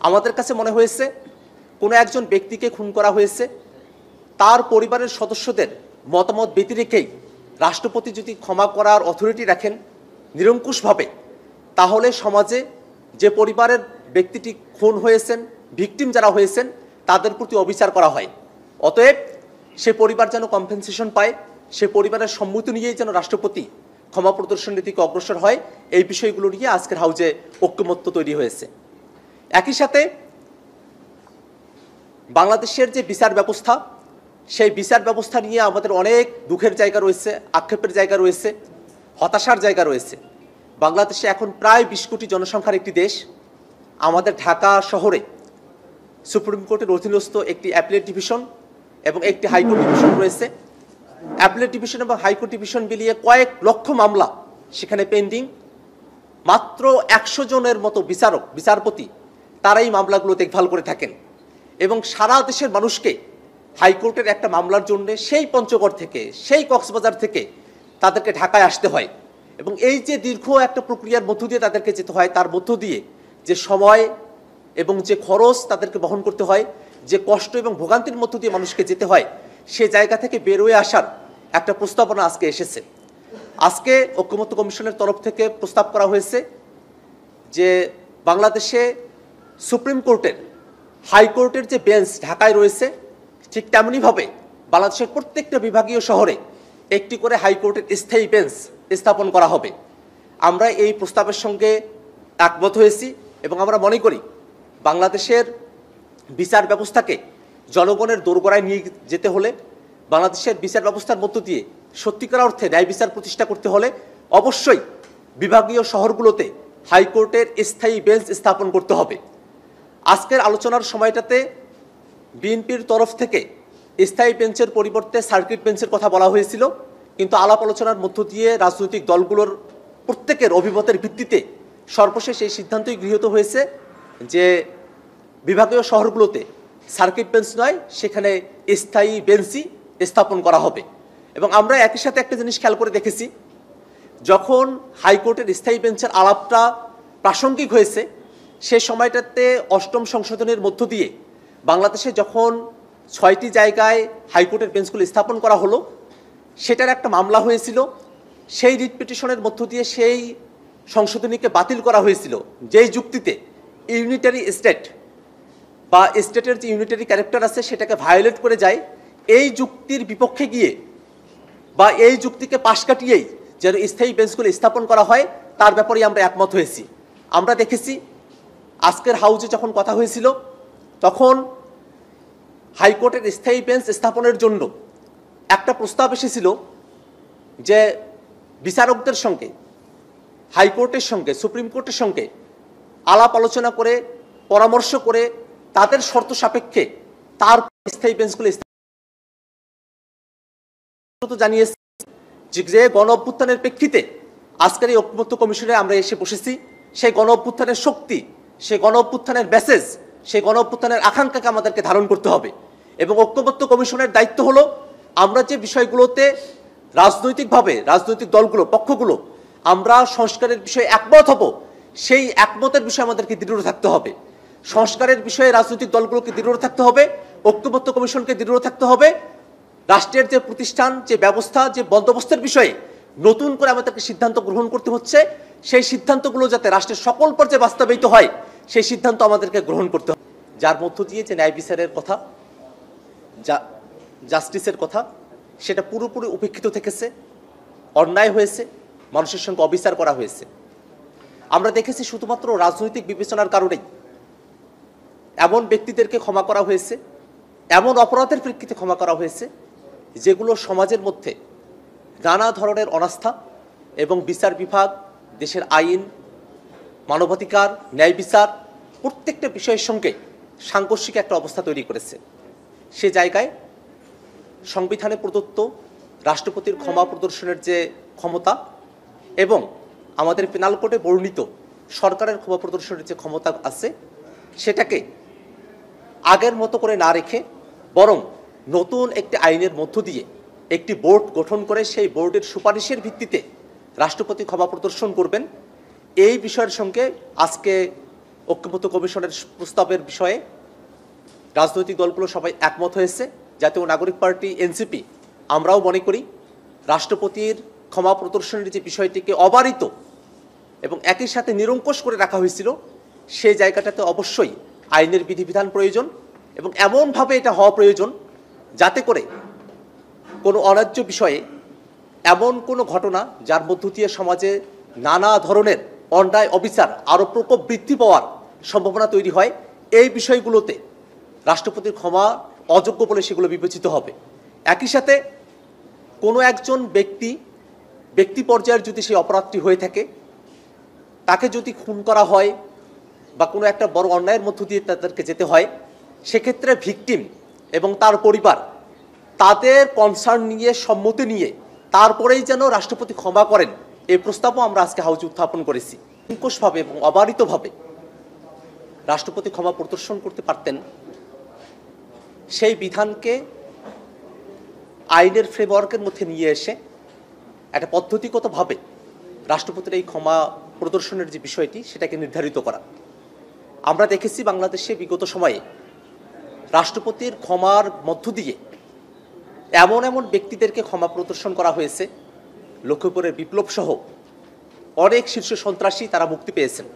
আমাদের কাছে মনে হয়েছে কোনো একজন ব্যক্তিকে খুন করা হয়েছে, তার পরিবারের সদস্যদের মতামত ব্যতি রেখেই রাষ্ট্রপতি যদি ক্ষমা করার অথরিটি রাখেন নিরঙ্কুশভাবে, তাহলে সমাজে যে পরিবারের ব্যক্তিটি খুন হয়েছেন, ভিকটিম যারা হয়েছেন, তাদের প্রতি অবিচার করা হয়। অতএব সে পরিবার যেন কম্পেনসেশন পায়, সে পরিবারের সম্মতি নিয়েই যেন রাষ্ট্রপতি ক্ষমা প্রদর্শনের দিকে অগ্রসর হয়, এই বিষয়গুলো নিয়ে আজকের হাউজে ঐক্যমত্য তৈরি হয়েছে। একই সাথে বাংলাদেশের যে বিচার ব্যবস্থা, সেই বিচার ব্যবস্থা নিয়ে আমাদের অনেক দুঃখের জায়গা রয়েছে, আক্ষেপের জায়গা রয়েছে, হতাশার জায়গা রয়েছে। বাংলাদেশে এখন প্রায় 20 কোটি জনসংখ্যার একটি দেশ। আমাদের ঢাকা শহরে সুপ্রিম কোর্টের অধীনস্থ একটি অ্যাপিলেট ডিভিশন এবং একটি হাইকোর্ট ডিভিশন রয়েছে। অ্যাপিলেট ডিভিশন এবং হাইকোর্ট ডিভিশন মিলিয়ে কয়েক লক্ষ মামলা সেখানে পেন্ডিং। মাত্র 100 জনের মতো বিচারপতি তারাই মামলাগুলো দেখভাল করে থাকেন এবং সারা দেশের মানুষকে হাইকোর্টের একটা মামলার জন্য সেই পঞ্চগড় থেকে, সেই কক্সবাজার থেকে তাদেরকে ঢাকায় আসতে হয় এবং এই যে দীর্ঘ একটা প্রক্রিয়ার মধ্য দিয়ে তাদেরকে যেতে হয়, তার মধ্য দিয়ে যে সময় এবং যে খরচ তাদেরকে বহন করতে হয়, যে কষ্ট এবং ভোগান্তির মধ্য দিয়ে মানুষকে যেতে হয়, সে জায়গা থেকে বেরোয় আসার একটা প্রস্তাবনা আজকে এসেছে। আজকে ঐক্যমত্য কমিশনের তরফ থেকে প্রস্তাব করা হয়েছে যে বাংলাদেশে সুপ্রিম কোর্টের, হাইকোর্টের যে বেঞ্চ ঢাকায় রয়েছে, ঠিক তেমনইভাবে বাংলাদেশের প্রত্যেকটা বিভাগীয় শহরে একটি করে হাইকোর্টের স্থায়ী বেঞ্চ স্থাপন করা হবে। আমরা এই প্রস্তাবের সঙ্গে একমত হয়েছি এবং আমরা মনে করি বাংলাদেশের বিচার ব্যবস্থাকে জনগণের দোরগোড়ায় নিয়ে যেতে হলে, বাংলাদেশের বিচার ব্যবস্থার মধ্য দিয়ে সত্যিকার অর্থে ন্যায় বিচার প্রতিষ্ঠা করতে হলে অবশ্যই বিভাগীয় শহরগুলোতে হাইকোর্টের স্থায়ী বেঞ্চ স্থাপন করতে হবে। আজকের আলোচনার সময়টাতে বিএনপির তরফ থেকে স্থায়ী বেঞ্চের পরিবর্তে সার্কিট বেঞ্চের কথা বলা হয়েছিল, কিন্তু আলাপ আলোচনার মধ্য দিয়ে রাজনৈতিক দলগুলোর প্রত্যেকের অভিমতের ভিত্তিতে সর্বশেষ এই সিদ্ধান্তই গৃহীত হয়েছে যে বিভাগীয় শহরগুলোতে সার্কিট বেঞ্চ নয়, সেখানে স্থায়ী বেঞ্চই স্থাপন করা হবে। এবং আমরা একই সাথে একটা জিনিস খেয়াল করে দেখেছি, যখন হাইকোর্টের স্থায়ী বেঞ্চের আলাপটা প্রাসঙ্গিক হয়েছে, সে সময়টাতে 8ম সংশোধনের মধ্য দিয়ে বাংলাদেশে যখন 6টি জায়গায় হাইকোর্টের বেঞ্চগুলো স্থাপন করা হলো, সেটার একটা মামলা হয়েছিল। সেই রিট পিটিশনের মধ্য দিয়ে সেই সংশোধনীকে বাতিল করা হয়েছিল, যেই যুক্তিতে ইউনিটারি স্টেট বা স্টেটের যে ইউনিটারি ক্যারেক্টার আছে সেটাকে ভায়োলেট করে যায়। এই যুক্তির বিপক্ষে গিয়ে বা এই যুক্তিকে পাশ কাটিয়েই যেন স্থায়ী বেঞ্চগুলো স্থাপন করা হয়, তার ব্যাপারে আমরা একমত হয়েছি। আমরা দেখেছি আজকের হাউজে যখন কথা হয়েছিল, তখন হাইকোর্টের স্থায়ী বেঞ্চ স্থাপনের জন্য একটা প্রস্তাব এসেছিল যে বিচারকদের সঙ্গে, হাইকোর্টের সঙ্গে, সুপ্রিম কোর্টের সঙ্গে আলাপ আলোচনা করে, পরামর্শ করে তাদের শর্ত সাপেক্ষে তার স্থায়ী বেঞ্চগুলো জানিয়েছে যে গণ অভ্যুত্থানের প্রেক্ষিতে আজকের এই ঐক্যমত্য কমিশনে আমরা এসে বসেছি। সেই গণ অভ্যুত্থানের শক্তি, সেই গণ অভ্যুত্থানের মেসেজ, সেই গণ অভ্যুত্থানের আকাঙ্ক্ষাকে আমাদেরকে ধারণ করতে হবে এবং ঐক্যমত্য কমিশনের দায়িত্ব হলো আমরা যে বিষয়গুলোতে রাজনৈতিকভাবে রাজনৈতিক দলগুলো, পক্ষগুলো আমরা সংস্কারের বিষয়ে একমত হব, সেই একমতের বিষয়ে আমাদেরকে দৃঢ় থাকতে হবে। সংস্কারের বিষয়ে রাজনৈতিক দলগুলোকে দৃঢ় থাকতে হবে, ঐক্যমত্য কমিশনকে দৃঢ় থাকতে হবে। রাষ্ট্রের যে প্রতিষ্ঠান, যে ব্যবস্থা, যে বন্দোবস্তের বিষয়ে নতুন করে আমাদেরকে সিদ্ধান্ত গ্রহণ করতে হচ্ছে, সেই সিদ্ধান্তগুলো যাতে রাষ্ট্রের সকল পর্যায়ে বাস্তবায়িত হয়, সেই সিদ্ধান্ত আমাদেরকে গ্রহণ করতে হবে, যার মধ্য দিয়ে যে ন্যায় বিচারের কথা, জাস্টিসের কথা, সেটা পুরোপুরি উপেক্ষিত থেকেছে, অন্যায় হয়েছে, মানুষের সঙ্গে অবিচার করা হয়েছে। আমরা দেখেছি শুধুমাত্র রাজনৈতিক বিবেচনার কারণেই এমন ব্যক্তিদেরকে ক্ষমা করা হয়েছে, এমন অপরাধের প্রেক্ষিতে ক্ষমা করা হয়েছে যেগুলো সমাজের মধ্যে নানা ধরনের অনাস্থা এবং বিচার বিভাগ, দেশের আইন, মানবাধিকার, ন্যায় বিচার প্রত্যেকটা বিষয়ের সঙ্গে সাংঘর্ষিক একটা অবস্থা তৈরি করেছে। সে জায়গায় সংবিধানে প্রদত্ত রাষ্ট্রপতির ক্ষমা প্রদর্শনের যে ক্ষমতা এবং আমাদের পেনাল কোডে বর্ণিত সরকারের ক্ষমা প্রদর্শনের যে ক্ষমতা আছে, সেটাকে আগের মতো করে না রেখে বরং নতুন একটি আইনের মধ্য দিয়ে একটি বোর্ড গঠন করে সেই বোর্ডের সুপারিশের ভিত্তিতে রাষ্ট্রপতি ক্ষমা প্রদর্শন করবেন। এই বিষয়ের সঙ্গে আজকে ঐক্যমত্য কমিশনের প্রস্তাবের বিষয়ে রাজনৈতিক দলগুলো সবাই একমত হয়েছে। জাতীয় নাগরিক পার্টি এনসিপি আমরাও মনে করি রাষ্ট্রপতির ক্ষমা প্রদর্শনের যে বিষয়টিকে অবারিত এবং একই সাথে নিরঙ্কুশ করে রাখা হয়েছিল, সেই জায়গাটাতে অবশ্যই আইনের বিধিবিধান প্রয়োজন এবং এমনভাবে এটা হওয়া প্রয়োজন যাতে করে কোনো অন্যায্য বিষয়ে এমন কোনো ঘটনা যার মধ্য দিয়ে সমাজে নানা ধরনের অন্যায় অবিচার আরও প্রকোপ বৃদ্ধি পাওয়ার সম্ভাবনা তৈরি হয়, এই বিষয়গুলোতে রাষ্ট্রপতির ক্ষমা অযোগ্য বলে সেগুলো বিবেচিত হবে। একই সাথে কোনো একজন ব্যক্তি পর্যায়ের যদি সেই অপরাধটি হয়ে থাকে, তাকে যদি খুন করা হয় বা কোনো একটা বড় অন্যায়ের মধ্য দিয়ে তাদেরকে যেতে হয়, সেক্ষেত্রে ভিকটিম এবং তার পরিবার তাদের কনসার্ন নিয়ে সম্মতি নিয়ে তারপরেই যেন রাষ্ট্রপতি ক্ষমা করেন, এই প্রস্তাবও আমরা আজকে হাউজে উত্থাপন করেছি। নিরঙ্কুশভাবে এবং অবারিতভাবে রাষ্ট্রপতি ক্ষমা প্রদর্শন করতে পারতেন, সেই বিধানকে আইনের ফ্রেমওয়ার্কের মধ্যে নিয়ে এসে একটা পদ্ধতিগতভাবে রাষ্ট্রপতির এই ক্ষমা প্রদর্শনের যে বিষয়টি সেটাকে নির্ধারিত করা। আমরা দেখেছি বাংলাদেশে বিগত সময়ে রাষ্ট্রপতির ক্ষমার মধ্য দিয়ে এমন এমন ব্যক্তিদেরকে ক্ষমা প্রদর্শন করা হয়েছে, লক্ষ্মীপুরের বিপ্লব সহ অনেক শীর্ষ সন্ত্রাসী তারা মুক্তি পেয়েছেন।